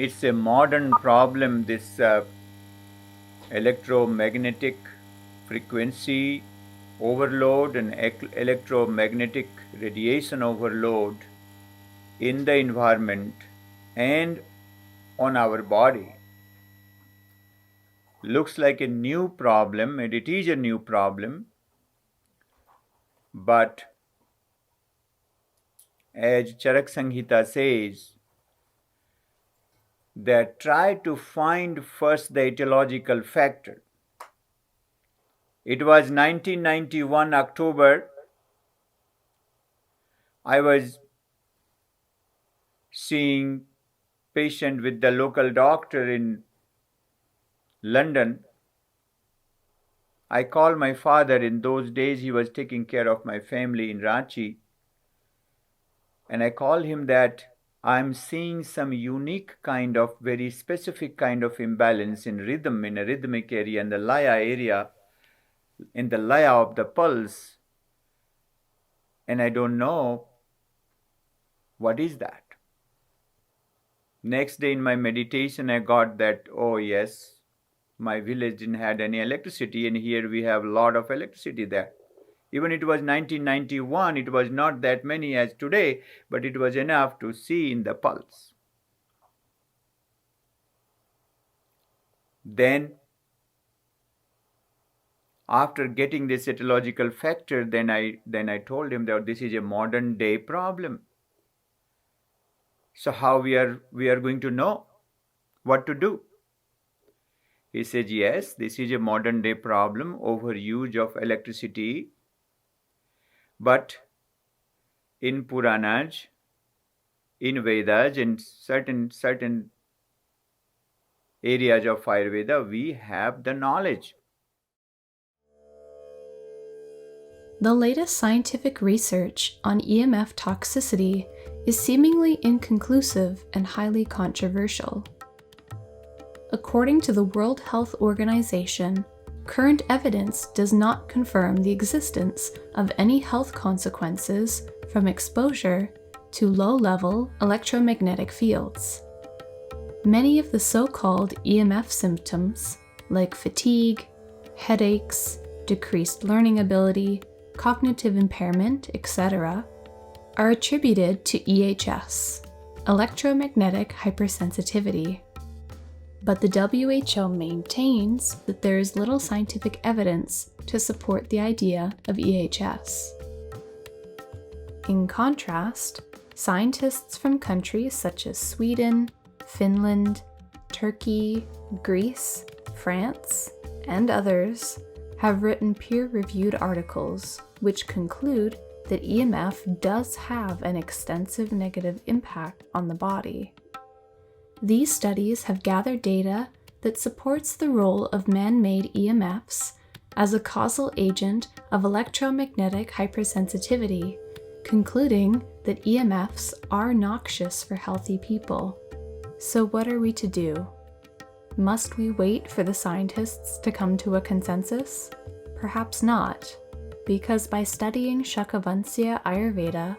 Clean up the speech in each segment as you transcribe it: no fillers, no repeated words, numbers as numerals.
It's a modern problem, this electromagnetic frequency overload and electromagnetic radiation overload in the environment and on our body. Looks like a new problem, and it is a new problem, but as Charak Samhita says, that try to find first the etiological factor. It was 1991 October. I was seeing patient with the local doctor in London. I called my father. In those days, he was taking care of my family in Ranchi. And I called him that I'm seeing some unique kind of, very specific kind of imbalance in rhythm, in a rhythmic area, in the laya area, in the laya of the pulse. And I don't know what is that. Next day in my meditation, I got that, oh yes, my village didn't have any electricity, and here we have a lot of electricity there. Even it was 1991, it was not that many as today, but it was enough to see in the pulse. Then, after getting this etiological factor, then I told him that this is a modern day problem. So how we are going to know what to do? He said, yes, this is a modern day problem, overuse of electricity. But in Puranas, in Vedas, in certain areas of Ayurveda, we have the knowledge. The latest scientific research on EMF toxicity is seemingly inconclusive and highly controversial. According to the World Health Organization, current evidence does not confirm the existence of any health consequences from exposure to low-level electromagnetic fields. Many of the so-called EMF symptoms, like fatigue, headaches, decreased learning ability, cognitive impairment, etc., are attributed to EHS, electromagnetic hypersensitivity. But the WHO maintains that there is little scientific evidence to support the idea of EHS. In contrast, scientists from countries such as Sweden, Finland, Turkey, Greece, France, and others have written peer-reviewed articles which conclude that EMF does have an extensive negative impact on the body. These studies have gathered data that supports the role of man-made EMFs as a causal agent of electromagnetic hypersensitivity, concluding that EMFs are noxious for healthy people. So what are we to do? Must we wait for the scientists to come to a consensus? Perhaps not, because by studying Shakavansya Ayurveda,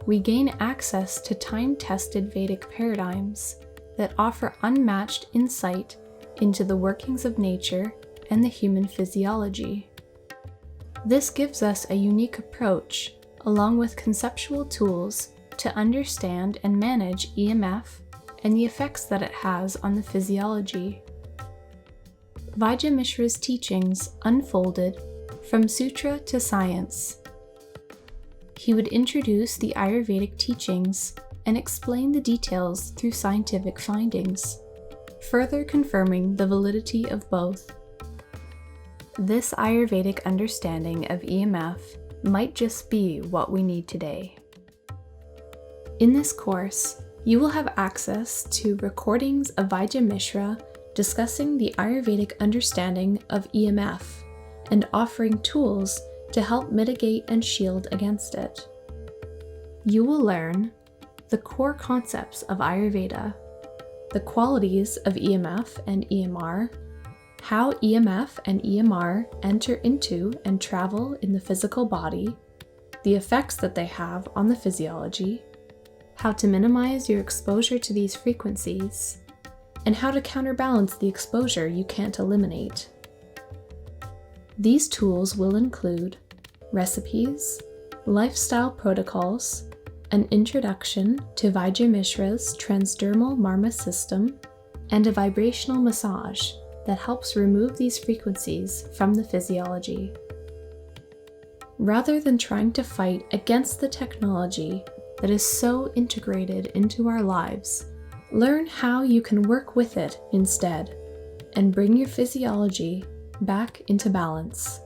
we gain access to time-tested Vedic paradigms that offer unmatched insight into the workings of nature and the human physiology. This gives us a unique approach, along with conceptual tools to understand and manage EMF and the effects that it has on the physiology. Vaidya Mishra's teachings unfolded from sutra to science. He would introduce the Ayurvedic teachings and explain the details through scientific findings, further confirming the validity of both. This Ayurvedic understanding of EMF might just be what we need today. In this course, you will have access to recordings of Vaidya Mishra discussing the Ayurvedic understanding of EMF and offering tools to help mitigate and shield against it. You will learn the core concepts of Ayurveda, the qualities of EMF and EMR, how EMF and EMR enter into and travel in the physical body, the effects that they have on the physiology, how to minimize your exposure to these frequencies, and how to counterbalance the exposure you can't eliminate. These tools will include recipes, lifestyle protocols, an introduction to Vaidya Mishra's transdermal Marma system, and a vibrational massage that helps remove these frequencies from the physiology. Rather than trying to fight against the technology that is so integrated into our lives, learn how you can work with it instead and bring your physiology back into balance.